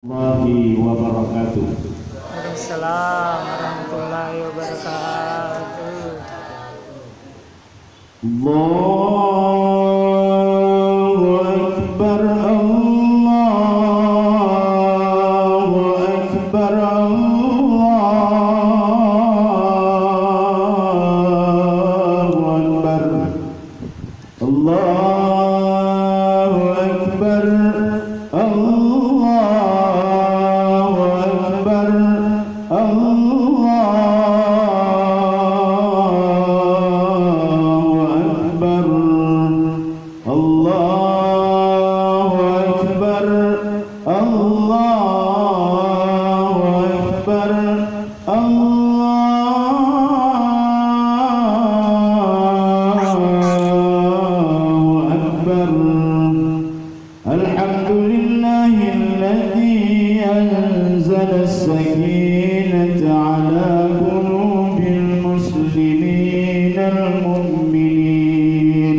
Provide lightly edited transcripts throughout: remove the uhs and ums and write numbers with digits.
Warahmatullahi wabarakatuh. Waalaikumsalam warahmatullahi wabarakatuh. Allahu Akbar, Allahu Akbar, Allahu Akbar, Allahu Akbar, Allahu Akbar, Allahu Akbar, Allahu Akbar, Allahu Akbar, Allahu Akbar. Alhamdulillahi alladzi anzala as-sakinata ala qulubil muslimina al-mu'minin.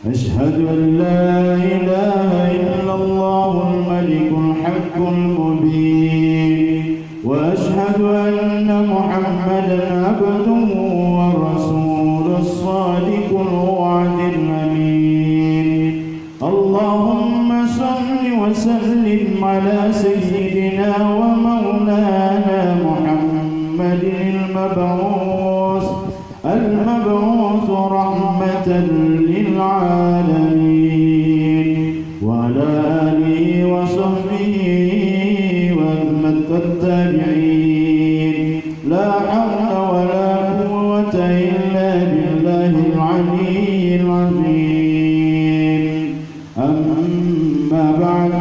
Ashhadu an la ilaha illallah al-malikul haqqul mubin wa ashhadu anna Muhammadan abduhu wa rasuluhu as-sadiqul wa'dil amin. Allahumma salli wa sallim ala sayyidina wa maulana Muhammadin al-mab'uth rahmatan lil alamin wa ala alihi wa sahbihi wal tabi'in. La hawla wa la quwwata illa billahil aliyyil azim. أما بعد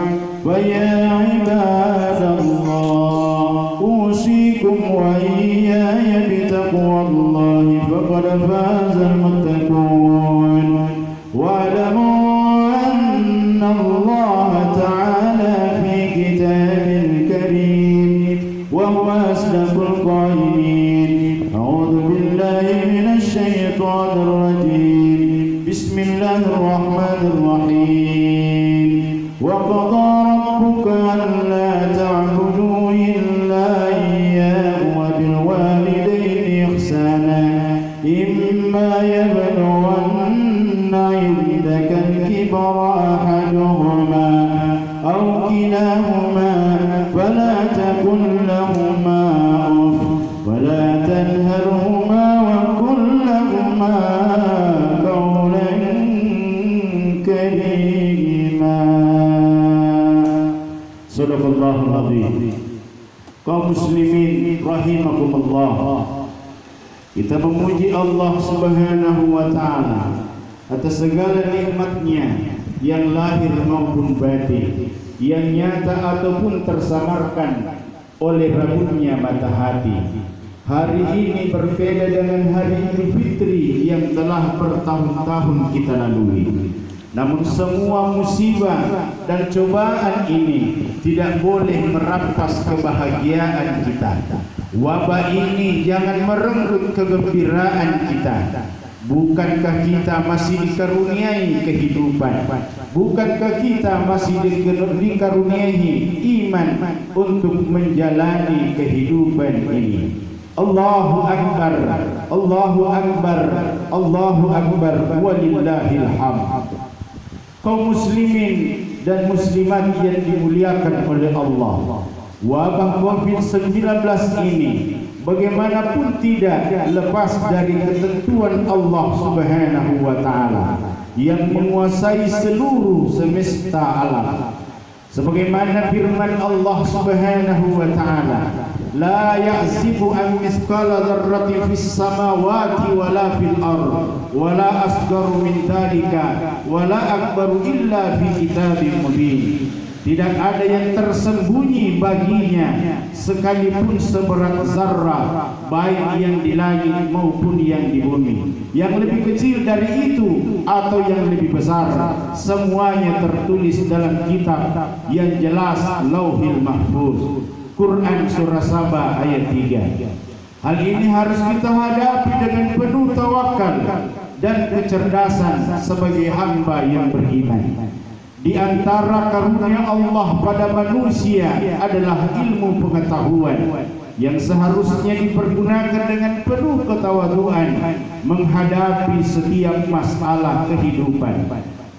فيا عباد الله أوصيكم وإياي بتقوى الله فقد فاز المتقون. واعلموا أن الله تعالى في كتابه الكريم وهو أصدق القائلين. أعوذ بالله من الشيطان الرجيم. بسم الله الرحمن الرحيم. وقضى ربك ألا تعبدوا إلا إياه وبالوالدين إحسانا إما يبلغن عندك الكبر أحدهما أو كلاهما فلا تقل لهما أف ولا تنهرهما وقل لهما قولا كريما. Sadaqallahul azim. Kaum muslimin rahimakumullah, kita memuji Allah Subhanahu wa taala atas segala nikmatnya yang lahir maupun batin, yang nyata ataupun tersamarkan oleh rabunnya mata hati. Hari ini berbeda dengan hari Idul Fitri yang telah bertahun-tahun kita lalui. Namun semua musibah dan cobaan ini tidak boleh merampas kebahagiaan kita. Wabah ini jangan merenggut kegembiraan kita. Bukankah kita masih dikaruniai kehidupan? Bukankah kita masih dikaruniai iman untuk menjalani kehidupan ini? Allahu Akbar, Allahu Akbar, Allahu Akbar, walillahil hamd. Kaum muslimin dan muslimat yang dimuliakan oleh Allah, wabah COVID-19 ini bagaimanapun tidak lepas dari ketentuan Allah Subhanahu wa taala yang menguasai seluruh semesta alam. Sebagaimana firman Allah Subhanahu wa taala, la ya'zibu an mithqala dzarratin fis samawati wala fil ardh wala asgharu min dzalika wala akbaru illa fi kitabim mubin. Tidak ada yang tersembunyi baginya sekalipun seberat zarrah, baik yang di langit maupun yang di bumi. Yang lebih kecil dari itu atau yang lebih besar, semuanya tertulis dalam kitab yang jelas, Lauhil Mahfuz. Quran surah Saba ayat 3. Hal ini harus kita hadapi dengan penuh tawakal dan kecerdasan sebagai hamba yang beriman. Di antara karunia Allah pada manusia adalah ilmu pengetahuan yang seharusnya dipergunakan dengan penuh ketawaduan menghadapi setiap masalah kehidupan.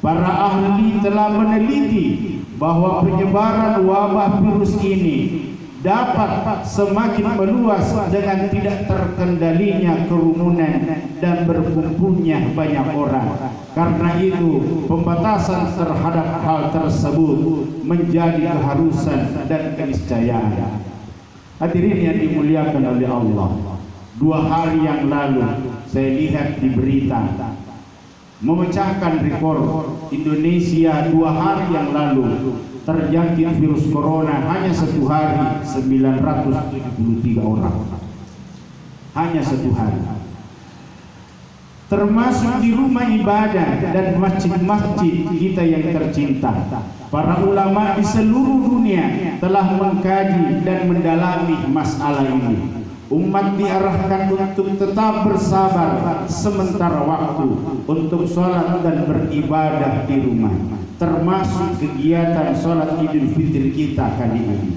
Para ahli telah meneliti bahwa penyebaran wabah virus ini dapat semakin meluas dengan tidak terkendalinya kerumunan dan berkumpulnya banyak orang. Karena itu, pembatasan terhadap hal tersebut menjadi keharusan dan keniscayaan. Hadirin yang dimuliakan oleh Allah, 2 hari yang lalu saya lihat di berita memecahkan rekor Indonesia 2 hari yang lalu terjangkit virus corona hanya 1 hari 973 orang, hanya 1 hari, termasuk di rumah ibadah dan masjid-masjid kita yang tercinta. Para ulama di seluruh dunia telah mengkaji dan mendalami masalah ini. Umat diarahkan untuk tetap bersabar sementara waktu untuk sholat dan beribadah di rumah, termasuk kegiatan sholat Idul Fitri kita kali ini.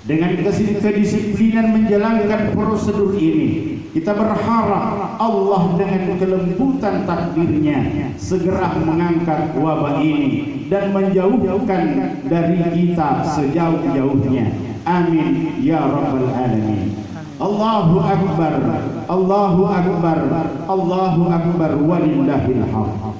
Dengan kedisiplinan menjalankan prosedur ini, kita berharap Allah dengan kelembutan takdirnya segera mengangkat wabah ini dan menjauhkan dari kita sejauh-jauhnya. Amin ya rabbal alamin. Allahu akbar, Allahu akbar, Allahu akbar, walillahil hamd.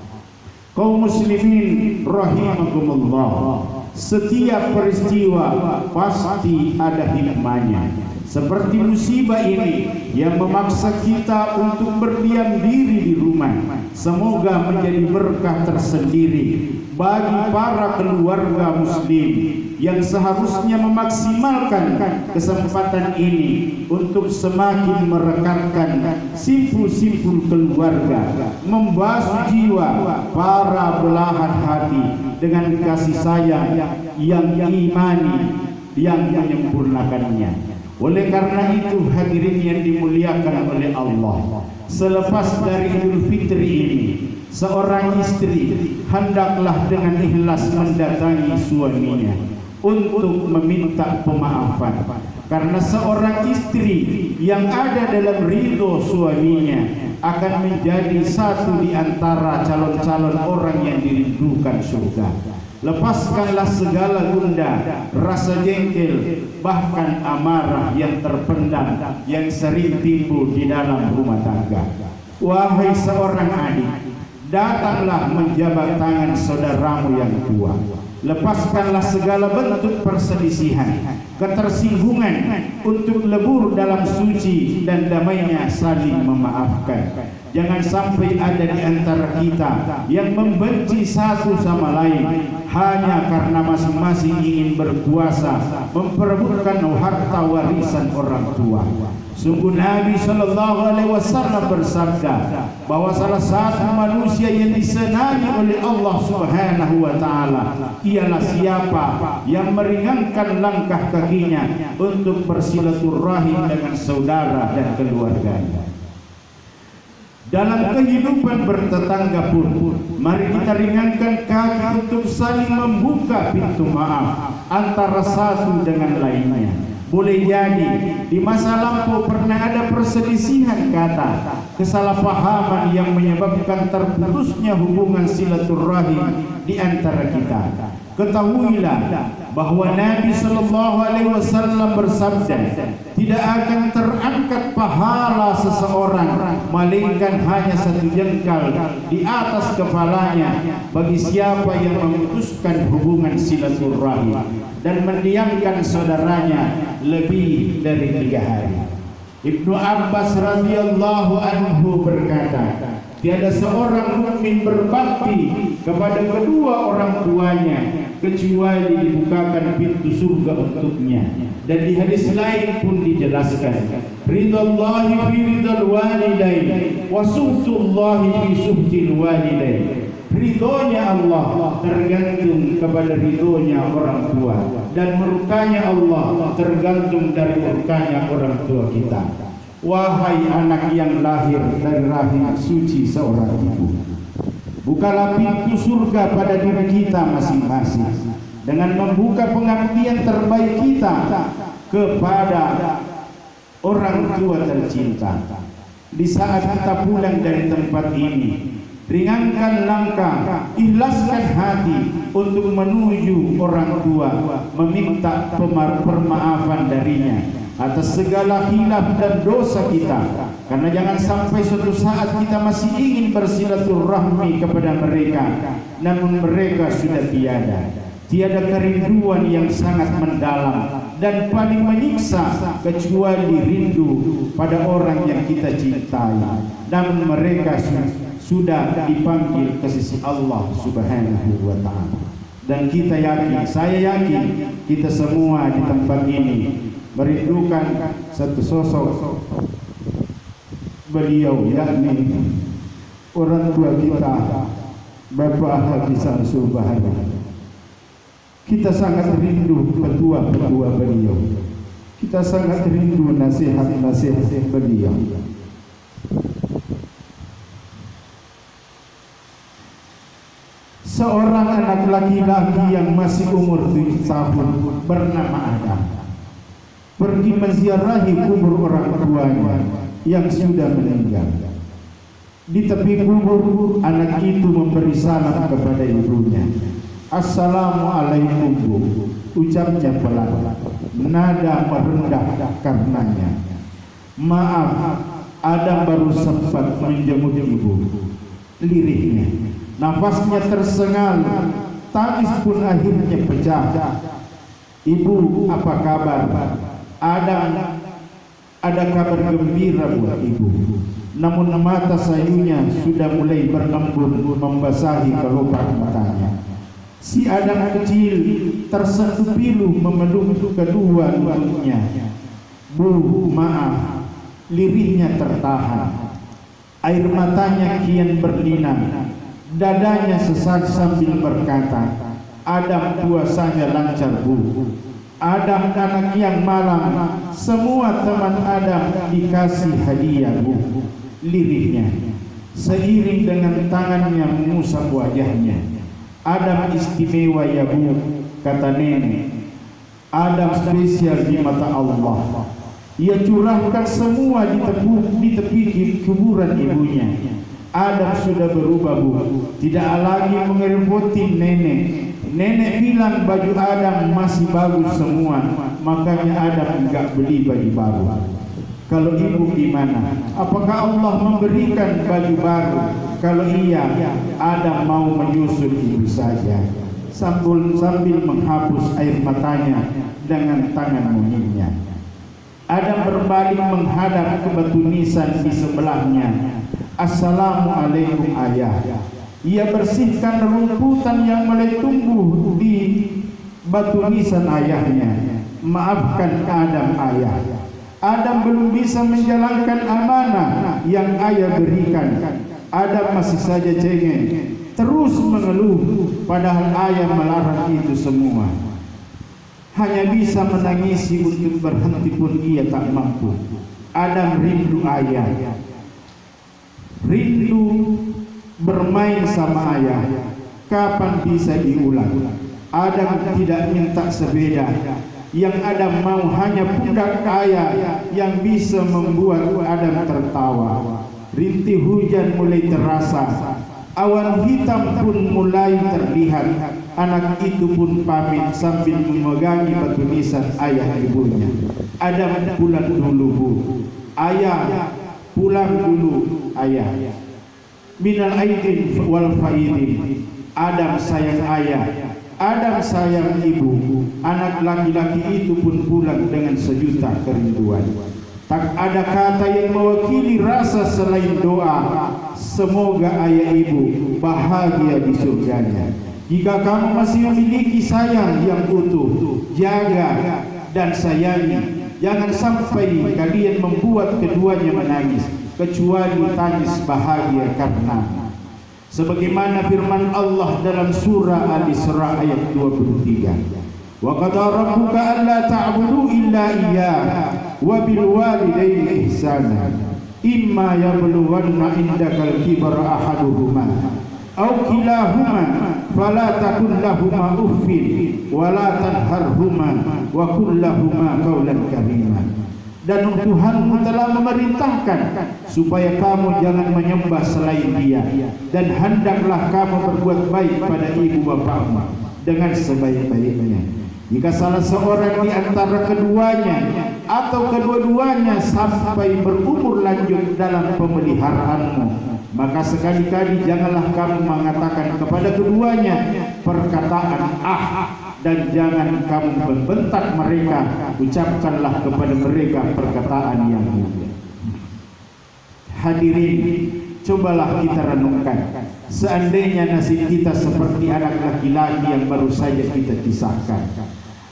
Kaum muslimin rahimakumullah, setiap peristiwa pasti ada hikmahnya. Seperti musibah ini yang memaksa kita untuk berdiam diri di rumah, semoga menjadi berkah tersendiri bagi para keluarga muslim yang seharusnya memaksimalkan kesempatan ini untuk semakin merekatkan simpul-simpul keluarga, membasuh jiwa para belahan hati dengan kasih sayang yang imani yang menyempurnakannya. Oleh karena itu, hadirin yang dimuliakan oleh Allah, selepas dari Idul Fitri ini, seorang istri hendaklah dengan ikhlas mendatangi suaminya untuk meminta pemaafan. Karena seorang istri yang ada dalam ridho suaminya akan menjadi satu di antara calon-calon orang yang dirindukan surga. Lepaskanlah segala gundah, rasa jengkel, bahkan amarah yang terpendam yang sering timbul di dalam rumah tangga. Wahai seorang adik, datanglah menjabat tangan saudaramu yang tua. Lepaskanlah segala bentuk perselisihan, ketersinggungan untuk lebur dalam suci dan damainya saling memaafkan. Jangan sampai ada di antara kita yang membenci satu sama lain hanya karena masing-masing ingin berkuasa memperebutkan harta warisan orang tua. Sungguh Nabi Shallallahu Alaihi Wasallam bersabda bahwa salah satu manusia yang disenangi oleh Allah Subhanahu Wa Taala ialah siapa yang meringankan langkah kakinya untuk bersilaturahim dengan saudara dan keluarganya. Dalam kehidupan bertetangga pun, mari kita ringankan kaki untuk saling membuka pintu maaf antara satu dengan lainnya. Boleh jadi di masa lampau pernah ada perselisihan kata, kesalahpahaman yang menyebabkan terputusnya hubungan silaturahim di antara kita. Ketahuilah bahwa Nabi Shallallahu Alaihi Wasallam bersabda, tidak akan terangkat pahala seseorang melainkan hanya 1 jengkal di atas kepalanya bagi siapa yang memutuskan hubungan silaturahim dan mendiamkan saudaranya lebih dari 3 hari. Ibnu Abbas radhiyallahu anhu berkata, tiada seorang mukmin berbakti kepada kedua orang tuanya kecuali dibukakan pintu surga untuknya. Dan di hadis lain pun dijelaskan, ridallahi fi ridal walidain wa suhtullahi fi suhtil walidain. Ridhonya Allah tergantung kepada ridhonya orang tua, dan murkanya Allah tergantung dari murkanya orang tua kita. Wahai anak yang lahir dari rahim suci seorang ibu, Bukalah pintu surga pada diri kita masing-masing dengan membuka pengabdian terbaik kita kepada orang tua tercinta. Di saat kita pulang dari tempat ini, ringankan langkah, ikhlaskan hati untuk menuju orang tua, meminta permaafan darinya atas segala khilaf dan dosa kita. Karena jangan sampai suatu saat kita masih ingin bersilaturahmi kepada mereka, namun mereka sudah tiada. Tiada kerinduan yang sangat mendalam dan paling menyiksa kecuali rindu pada orang yang kita cintai. Namun mereka sudah dipanggil ke sisi Allah Subhanahu wa ta'ala. Dan kita yakin, saya yakin, kita semua di tempat ini merindukan satu sosok beliau, yakni orang tua kita, Bapak Haji Samsul Bahari. Kita sangat rindu petua-petua beliau. Kita sangat rindu nasihat-nasihat beliau. Seorang anak laki-laki yang masih umur 7 tahun bernama Adam pergi menziarahi kubur orang tuanya yang sudah meninggal. Di tepi kubur, anak itu memberi salam kepada ibunya. Assalamualaikum Bu, ucapnya pelan, nada merendah karenanya. Maaf, Adam baru sempat menjenguk ibu. Lirihnya, nafasnya tersengal, tangis pun akhirnya pecah. Ibu, apa kabar? Adam, ada kabar gembira buat ibu. Namun mata sayunya sudah mulai berembun membasahi kelopak matanya. Si Adam kecil tersentuh pilu memeluk kedua lututnya. Bu, maaf, lirihnya tertahan. Air matanya kian berlinang. Dadanya sesak sambil berkata, Adam puasanya lancar Bu. Adam anak yang malang, semua teman Adam dikasih hadiah Bu. Lirihnya seiring dengan tangannya mengusap wajahnya. Adam istimewa ya Bu, kata nenek. Adam spesial di mata Allah. Ia curahkan semua di tepi kuburan ibunya. Adam sudah berubah Bu, tidak lagi mengerepotin nenek. Nenek bilang baju Adam masih bagus semua, makanya Adam enggak beli baju baru. Kalau ibu gimana? Apakah Allah memberikan baju baru? Kalau iya, Adam mau menyusul ibu saja. Sambil menghapus air matanya dengan tangan monyetnya. Adam berbalik menghadap ke batu nisan di sebelahnya. Assalamualaikum ayah. Ia bersihkan rumputan yang mulai tumbuh di batu nisan ayahnya. Maafkan Adam ayah. Adam belum bisa menjalankan amanah yang ayah berikan. Adam masih saja cengeng, terus mengeluh, padahal ayah melarang itu semua. Hanya bisa menangisi untuk berhenti pun ia tak mampu. Adam rindu ayah, rindu bermain sama ayah. Kapan bisa diulang? Adam tidak minta sepeda. Yang Adam mau hanya pundak ayah yang bisa membuat Adam tertawa. Rintih hujan mulai terasa, awan hitam pun mulai terlihat. Anak itu pun pamit sambil memegangi batu nisan ayah ibunya. Adam pulang dulu Bu. Ayah, pulang dulu ayah. Minal aidin wal faidin. Adam sayang ayah, Adam sayang ibu. Anak laki-laki itu pun pulang dengan sejuta kerinduan. Tak ada kata yang mewakili rasa selain doa. Semoga ayah ibu bahagia di surganya. Jika kamu masih memiliki sayang yang utuh, jaga dan sayangi. Jangan sampai kalian membuat keduanya menangis, kecuali tangis bahagia karena. Sebagaimana firman Allah dalam surah Al-Isra ayat 23. Wa qadara rabbuka alla ta'budu illa iyyah wa bil walidayni ihsana imma yablughanna indakal kibara ahaduhuma au kilahuma fala takun lahuma uffin wala tanharhuma wa qul lahuma qawlan karima. Dan Tuhanmu telah memerintahkan supaya kamu jangan menyembah selain Dia, dan hendaklah kamu berbuat baik pada ibu bapakmu dengan sebaik-baiknya. Jika salah seorang di antara keduanya atau kedua-duanya sampai berumur lanjut dalam pemeliharaanmu, maka sekali-kali janganlah kamu mengatakan kepada keduanya perkataan dan jangan kamu membentak mereka. Ucapkanlah kepada mereka perkataan yang mulia. Hadirin, cobalah kita renungkan, seandainya nasib kita seperti anak laki-laki yang baru saja kita kisahkan,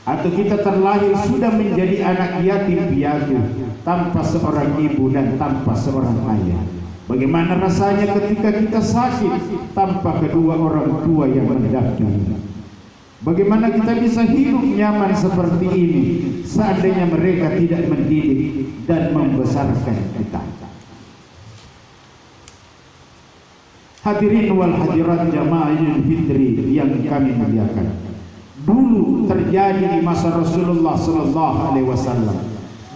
atau kita terlahir sudah menjadi anak yatim piatu tanpa seorang ibu dan tanpa seorang ayah. Bagaimana rasanya ketika kita sakit tanpa kedua orang tua yang mendampingi? Bagaimana kita bisa hidup nyaman seperti ini seandainya mereka tidak mendidik dan membesarkan kita? Hadirin wal hadirat jamaah Idul Fitri yang kami muliakan, dulu terjadi di masa Rasulullah sallallahu alaihi wasallam.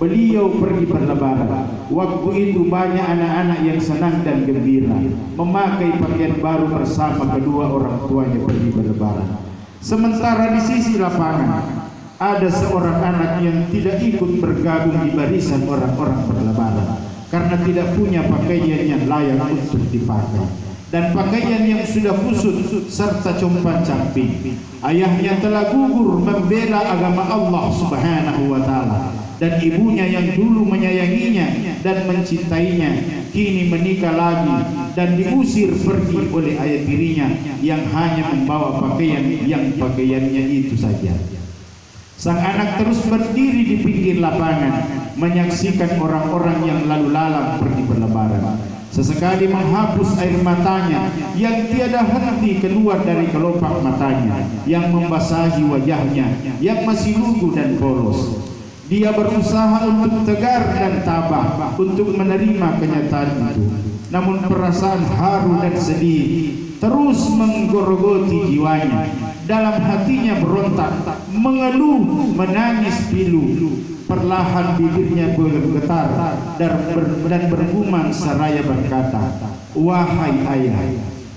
Beliau pergi berlebaran. Waktu itu banyak anak-anak yang senang dan gembira memakai pakaian baru bersama kedua orang tuanya pergi berlebaran. Sementara di sisi lapangan ada seorang anak yang tidak ikut bergabung di barisan orang-orang berlebaran karena tidak punya pakaian yang layak untuk dipakai, dan pakaian yang sudah kusut serta compang-camping. Ayahnya telah gugur membela agama Allah Subhanahu wa taala, dan ibunya yang dulu menyayanginya dan mencintainya kini menikah lagi dan diusir pergi oleh ayah tirinya yang hanya membawa pakaian yang pakaiannya itu saja. Sang anak terus berdiri di pinggir lapangan menyaksikan orang-orang yang lalu lalang pergi berlebaran. Sesekali menghapus air matanya yang tiada henti keluar dari kelopak matanya yang membasahi wajahnya yang masih lugu dan polos. Dia berusaha untuk tegar dan tabah untuk menerima kenyataan itu. Namun perasaan haru dan sedih terus menggerogoti jiwanya. Dalam hatinya berontak, mengeluh, menangis pilu. Perlahan bibirnya bergetar dan bergumam seraya berkata, "Wahai ayah,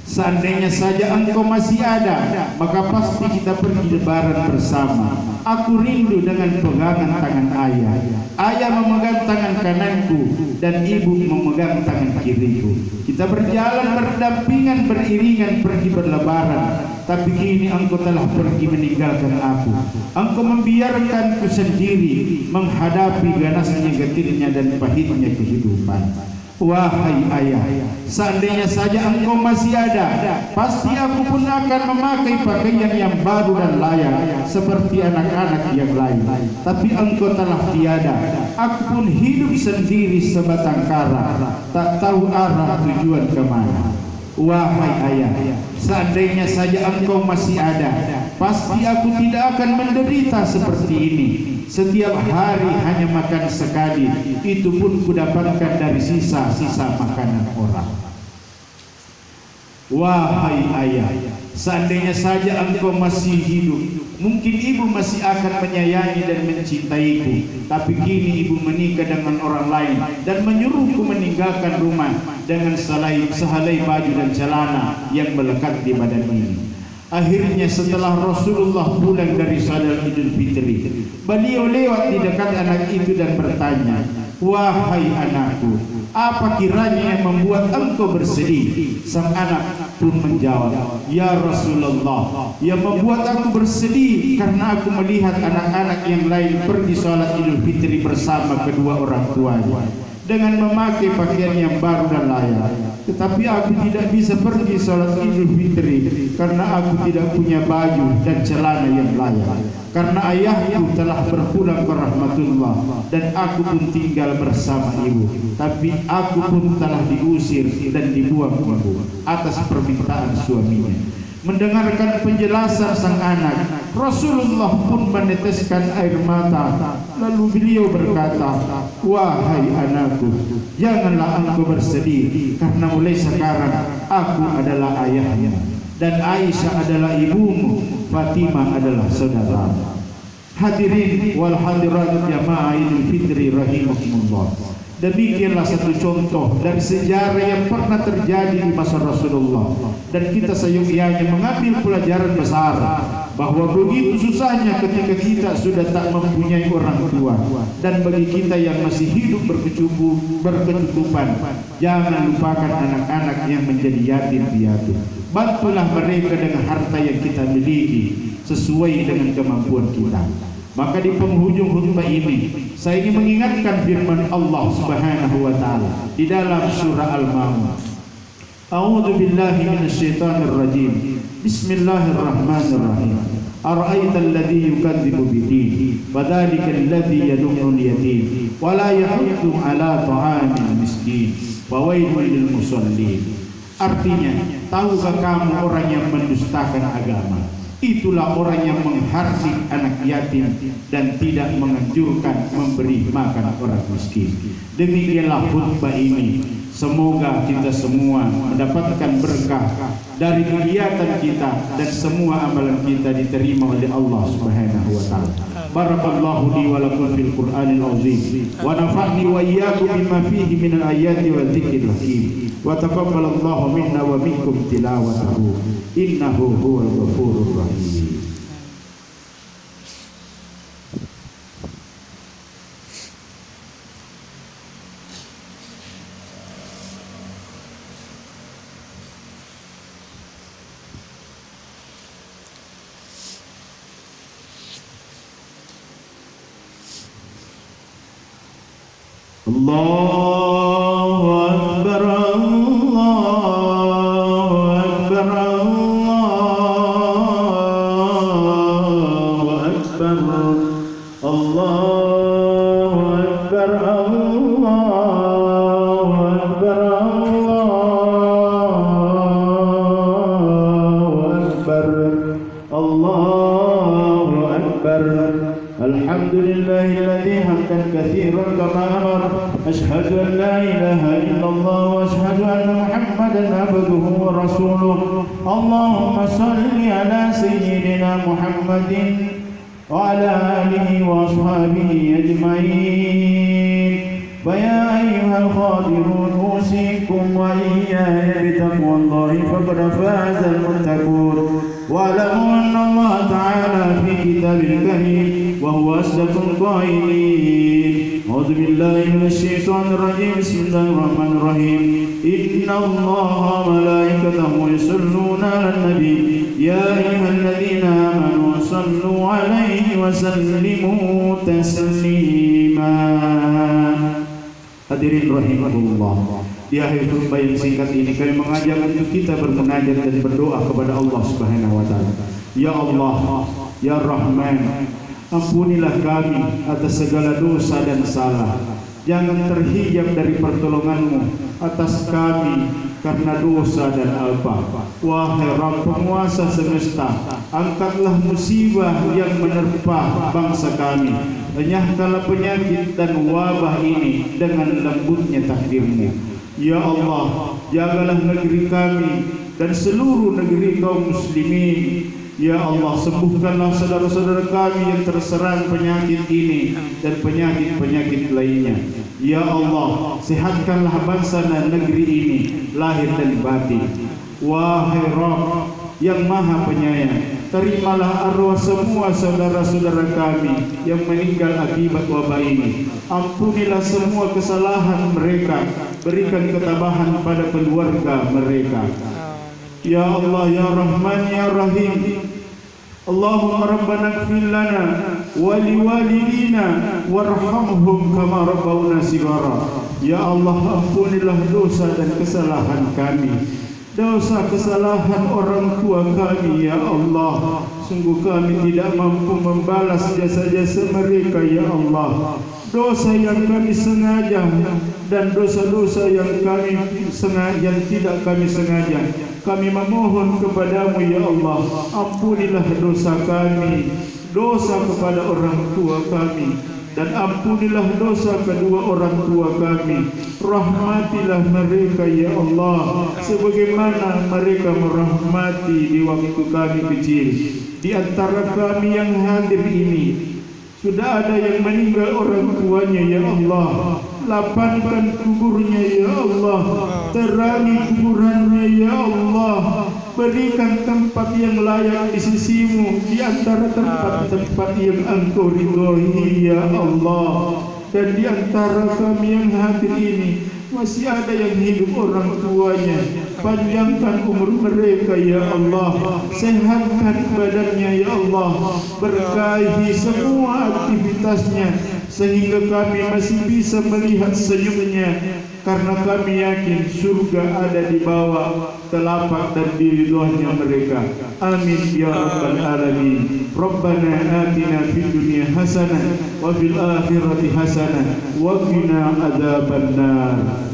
seandainya saja engkau masih ada, maka pasti kita pergi lebaran bersama. Aku rindu dengan pegangan tangan ayah. Ayah memegang tangan kananku dan ibu memegang tangan kiriku. Kita berjalan berdampingan beriringan pergi berlebaran. Tapi kini engkau telah pergi meninggalkan aku. Engkau membiarkanku sendiri menghadapi ganasnya getirnya dan pahitnya kehidupan. Wahai ayah, seandainya saja engkau masih ada, pasti aku pun akan memakai pakaian yang baru dan layak seperti anak-anak yang lain. Tapi engkau telah tiada. Aku pun hidup sendiri sebatang kara, tak tahu arah tujuan kemana. Wahai ayah, seandainya saja engkau masih ada, pasti aku tidak akan menderita seperti ini. Setiap hari hanya makan sekali, itu pun kudapatkan dari sisa-sisa makanan orang. Wahai ayah, seandainya saja engkau masih hidup, mungkin ibu masih akan menyayangi dan mencintaiku. Tapi kini ibu menikah dengan orang lain dan menyuruhku meninggalkan rumah dengan sehelai baju dan celana yang melekat di badan ini. Akhirnya setelah Rasulullah pulang dari salat Idul Fitri, beliau lewat di dekat anak itu dan bertanya, "Wahai anakku, apa kiranya yang membuat engkau bersedih?" Sang anak pun menjawab, "Ya Rasulullah, yang membuat aku bersedih karena aku melihat anak-anak yang lain pergi salat Idul Fitri bersama kedua orang tuanya dengan memakai pakaian yang baru dan layak. Tetapi aku tidak bisa pergi salat Idul Fitri karena aku tidak punya baju dan celana yang layak. Karena ayahku telah berpulang ke rahmatullah dan aku pun tinggal bersama ibu. Tapi aku pun telah diusir dan dibuang ibu atas permintaan suaminya. Mendengarkan penjelasan sang anak, Rasulullah pun meneteskan air mata. Lalu beliau berkata, "Wahai anakku, janganlah engkau bersedih, karena mulai sekarang aku adalah ayahnya, dan Aisyah adalah ibumu, Fatimah adalah saudaramu." Hadirin wal hadirat jamaah Idul Fitri rahimakumullah. Demikianlah satu contoh dari sejarah yang pernah terjadi di masa Rasulullah, dan kita seyogyanya mengambil pelajaran besar bahwa begitu susahnya ketika kita sudah tak mempunyai orang tua, dan bagi kita yang masih hidup berkecukupan, jangan lupakan anak-anak yang menjadi yatim piatu. Bantulah mereka dengan harta yang kita miliki sesuai dengan kemampuan kita. Maka di penghujung khutbah ini saya ingin mengingatkan firman Allah Subhanahu wa taala di dalam surah Al-Maun. A'udzu billahi minasyaitonir rajim. Bismillahirrahmanirrahim. Ara'aital ladzi yukadzibu bid-din, fadzalikal ladzi yad'u al-yatim wa la yahuddu 'ala ta'amil miskin, fawailul lil musallin. Artinya, tahukah kamu orang yang mendustakan agama? Itulah orang yang menghardik anak yatim dan tidak menganjurkan memberi makan orang miskin. Demikianlah khutbah ini. Semoga kita semua mendapatkan berkah dari kegiatan kita, dan semua amalan kita diterima oleh Allah Subhanahu wa taala. Barakallahu li wa lakum fil Qur'anil azim wa nafa'ni wa iyyakum bima fihi minal ayati wa dzikril hakim. Wa taqabbalallahu minna wa minkum tilawatahu innahu huwal ghafurur rahim. Allahu Akbar, Allahu Akbar, Allahu Akbar, Allahu Akbar, Allahu Akbar, Allahu Akbar, Allahu Akbar. Alhamdulillahilladzi hamdan katsiran kama amara. Asyhadu an la ilaha illallah wa asyhadu anna Muhammadan abduhu wa rasuluh. Allahumma shalli ala sayyidina Muhammadin wa ala alihi wa ashabihi ajma'in. Fa ya ayyuhal khadirun usikum wa iyaya bitaqwallahi faqad fazal muttaqun. واعلموا أن الله تعالى في كتابه الكريم وهو أصدق القائلين. أعوذ بالله من الشيطان الرجيم. بسم الله الرحمن الرحيم. إن الله وملائكته يصلون على النبي يا أيها الذين آمنوا صلوا عليه وسلموا تسليما. Hadirin rahimakumullah. Di akhir khutbah yang singkat ini kami mengajak untuk kita bermunajat dan berdoa kepada Allah Subhanahu wa taala. Ya Allah, ya Rahman, ampunilah kami atas segala dosa dan salah. Jangan terhijab dari pertolongan-Mu atas kami karena dosa dan alpa. Wahai Rabb penguasa semesta, angkatlah musibah yang menerpa bangsa kami. Enyahkanlah penyakit dan wabah ini dengan lembutnya takdir-Mu. Ya Allah, jagalah negeri kami dan seluruh negeri kaum muslimin. Ya Allah, sembuhkanlah saudara-saudara kami yang terserang penyakit ini dan penyakit-penyakit lainnya. Ya Allah, sehatkanlah bangsa dan negeri ini lahir dan batin. Wahai Rabb yang Maha Penyayang, terimalah arwah semua saudara-saudara kami yang meninggal akibat wabah ini. Ampunilah semua kesalahan mereka, berikan ketabahan pada keluarga mereka. Ya Allah, ya Rahman, ya Rahim. Allahumma rabbana ighfir lana wa liwalidina warhamhum kama rabbawna shighara. Ya Allah, ampunilah dosa dan kesalahan kami, dosa kesalahan orang tua kami. Ya Allah, sungguh kami tidak mampu membalas jasa-jasa mereka. Ya Allah, dosa yang kami sengaja dan dosa-dosa yang tidak kami sengaja kami memohon kepadamu ya Allah, ampunilah dosa kami, dosa kepada orang tua kami, dan ampunilah dosa kedua orang tua kami. Rahmatilah mereka ya Allah, sebagaimana mereka merahmati di waktu kami kecil. Di antara kami yang hadir ini sudah ada yang meninggal orang tuanya ya Allah, lapangkan kuburnya ya Allah, terangi kuburannya ya Allah, berikan tempat yang layak di sisimu di antara tempat-tempat yang Engkau ridhoi ya Allah. Dan di antara kami yang hadir ini masih ada yang hidup orang tuanya, panjangkan umur mereka ya Allah, sehatkan badannya ya Allah, berkahi semua aktivitasnya sehingga kami masih bisa melihat senyumnya, karena kami yakin surga ada di bawah telapak dan di ridhonya mereka. Amin ya rabbal alamin. Rabbana atina fid dunya hasanah wa fil akhirati hasanah wa qina adzabannar.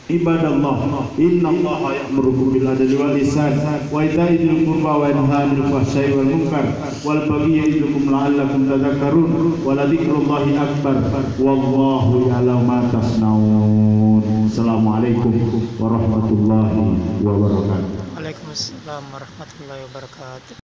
Ibadallah, innallaha ya'muru bil adli wal ihsan wa ita'i dzil qurba wa yanha 'anil fahsya'i wal munkar wal baghi ya'idukum la'allakum tadhakkarun wa la dzikrullahi akbar wallahu ya'lamu ma tasnaun. Assalamualaikum warahmatullahi wabarakatuh. Waalaikumsalam warahmatullahi wabarakatuh.